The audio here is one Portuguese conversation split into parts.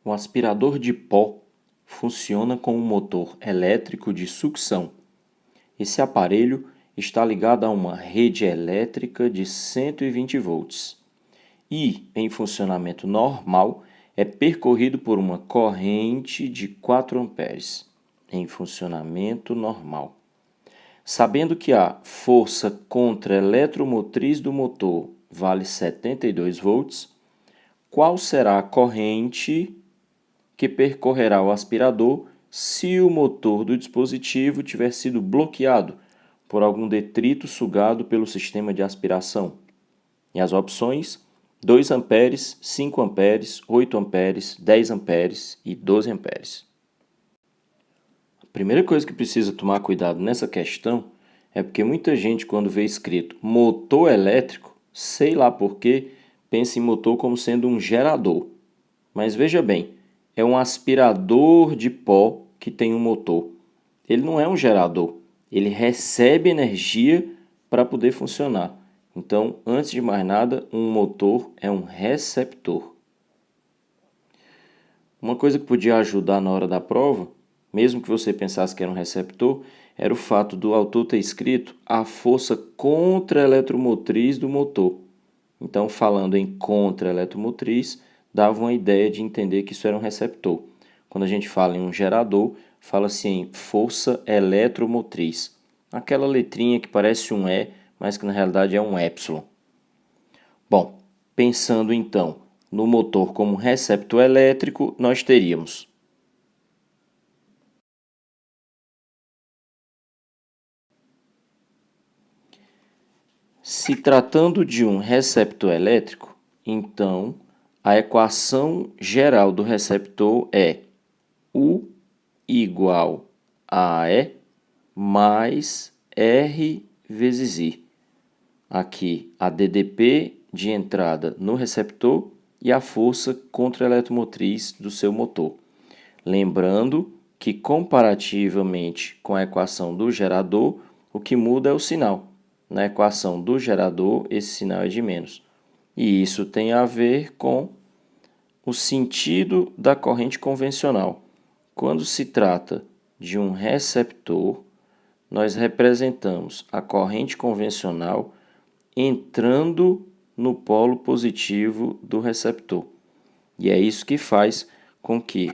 O aspirador de pó funciona com um motor elétrico de sucção. Esse aparelho está ligado a uma rede elétrica de 120 volts e, em funcionamento normal, é percorrido por uma corrente de 4 amperes, em funcionamento normal. Sabendo que a força contra-eletromotriz do motor vale 72 volts, qual será a corrente que percorrerá o aspirador se o motor do dispositivo tiver sido bloqueado por algum detrito sugado pelo sistema de aspiração? E as opções: 2 amperes, 5 amperes, 8 amperes, 10 amperes e 12 amperes. A primeira coisa que precisa tomar cuidado nessa questão é porque muita gente, quando vê escrito motor elétrico, sei lá por quê, pensa em motor como sendo um gerador. Mas veja bem, é um aspirador de pó que tem um motor. Ele não é um gerador, ele recebe energia para poder funcionar. Então, antes de mais nada, um motor é um receptor. Uma coisa que podia ajudar na hora da prova, mesmo que você pensasse que era um receptor, era o fato do autor ter escrito a força contra-eletromotriz do motor. Então, falando em contra-eletromotriz, dava uma ideia de entender que isso era um receptor. Quando a gente fala em um gerador, fala-se em força eletromotriz. Aquela letrinha que parece um E, mas que na realidade é um epsilon. Bom, pensando então no motor como receptor elétrico, nós teríamos se tratando de um receptor elétrico, então a equação geral do receptor é U igual a E mais R vezes I. Aqui a DDP de entrada no receptor e a força contra-eletromotriz do seu motor. Lembrando que, comparativamente com a equação do gerador, o que muda é o sinal. Na equação do gerador, esse sinal é de menos. E isso tem a ver com o sentido da corrente convencional. Quando se trata de um receptor, nós representamos a corrente convencional entrando no polo positivo do receptor. E é isso que faz com que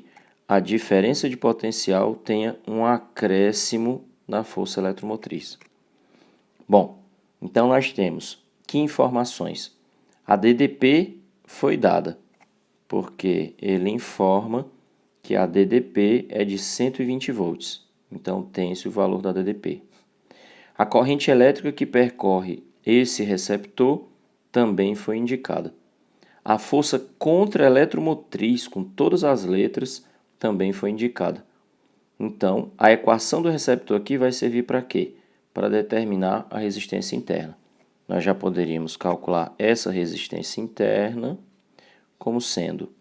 a diferença de potencial tenha um acréscimo na força eletromotriz. Bom, então nós temos que informações? A DDP foi dada, porque ele informa que a DDP é de 120 volts. Então tem-se o valor da DDP. A corrente elétrica que percorre esse receptor também foi indicada. A força contra-eletromotriz, com todas as letras, também foi indicada. Então, a equação do receptor aqui vai servir para quê? Para determinar a resistência interna. Nós já poderíamos calcular essa resistência interna como sendo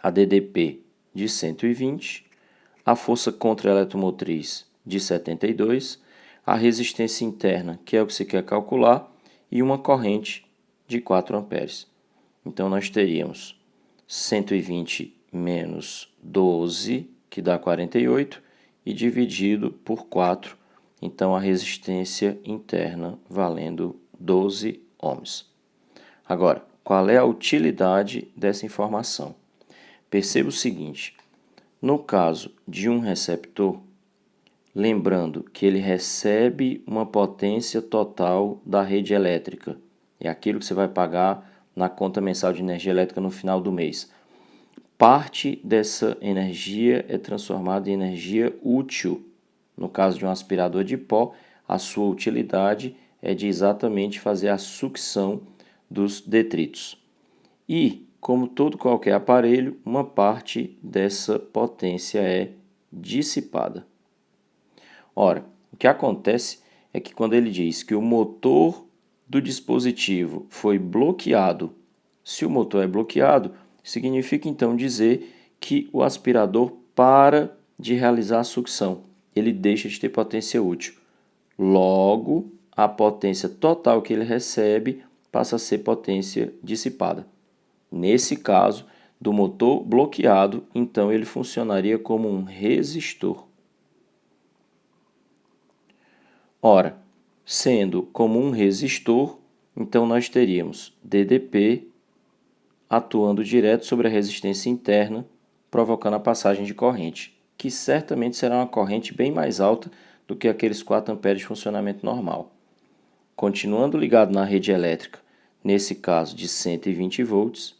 a DDP de 120, a força contra-eletromotriz de 72, a resistência interna, que é o que se quer calcular, e uma corrente de 4 amperes. Então, nós teríamos 120 menos 12, que dá 48, e dividido por 4, então a resistência interna valendo 12 ohms. Agora, qual é a utilidade dessa informação? Perceba o seguinte, no caso de um receptor, lembrando que ele recebe uma potência total da rede elétrica, é aquilo que você vai pagar na conta mensal de energia elétrica no final do mês. Parte dessa energia é transformada em energia útil. No caso de um aspirador de pó, a sua utilidade é de exatamente fazer a sucção dos detritos. E, como todo qualquer aparelho, uma parte dessa potência é dissipada. Ora, o que acontece é que quando ele diz que o motor do dispositivo foi bloqueado, se o motor é bloqueado, significa então dizer que o aspirador para de realizar a sucção, ele deixa de ter potência útil. Logo, a potência total que ele recebe passa a ser potência dissipada. Nesse caso, do motor bloqueado, então ele funcionaria como um resistor. Ora, sendo como um resistor, então nós teríamos DDP atuando direto sobre a resistência interna, provocando a passagem de corrente, que certamente será uma corrente bem mais alta do que aqueles 4 amperes de funcionamento normal. Continuando ligado na rede elétrica, nesse caso de 120 volts,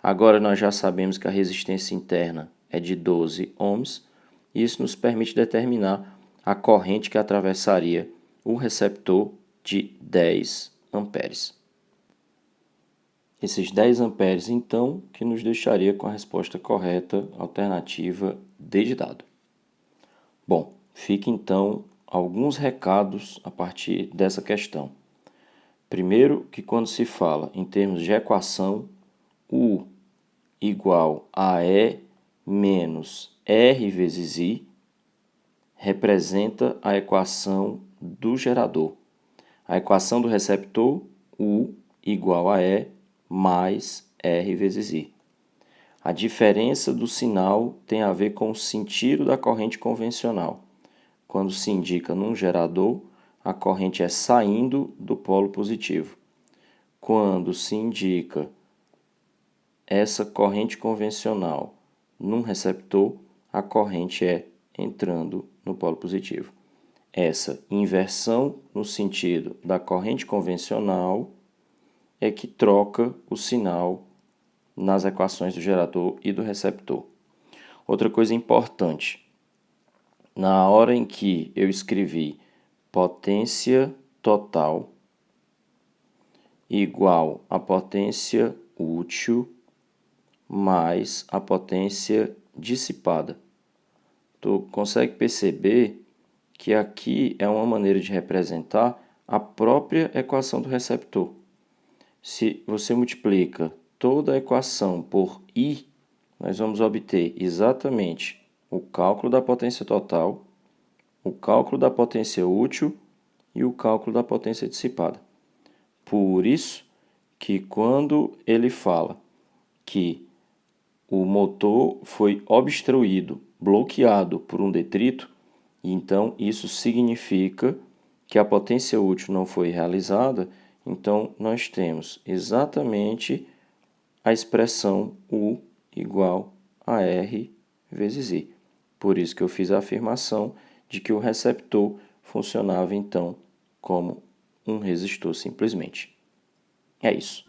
agora nós já sabemos que a resistência interna é de 12 ohms, e isso nos permite determinar a corrente que atravessaria o receptor de 10 amperes. Esses 10 amperes, então, que nos deixaria com a resposta correta, alternativa D de dado. Bom, fica então alguns recados a partir dessa questão. Primeiro, que quando se fala em termos de equação, U igual a E menos R vezes I representa a equação do gerador. A equação do receptor, U igual a E mais R vezes I. A diferença do sinal tem a ver com o sentido da corrente convencional. Quando se indica num gerador, a corrente é saindo do polo positivo. Quando se indica essa corrente convencional num receptor, a corrente é entrando no polo positivo. Essa inversão no sentido da corrente convencional é que troca o sinal nas equações do gerador e do receptor. Outra coisa importante, na hora em que eu escrevi potência total igual a potência útil mais a potência dissipada, tu consegue perceber que aqui é uma maneira de representar a própria equação do receptor. Se você multiplica toda a equação por I, nós vamos obter exatamente o cálculo da potência total, o cálculo da potência útil e o cálculo da potência dissipada. Por isso que quando ele fala que o motor foi obstruído, bloqueado por um detrito, então isso significa que a potência útil não foi realizada. Então, nós temos exatamente a expressão U igual a R vezes I. Por isso que eu fiz a afirmação de que o receptor funcionava, então, como um resistor simplesmente. É isso.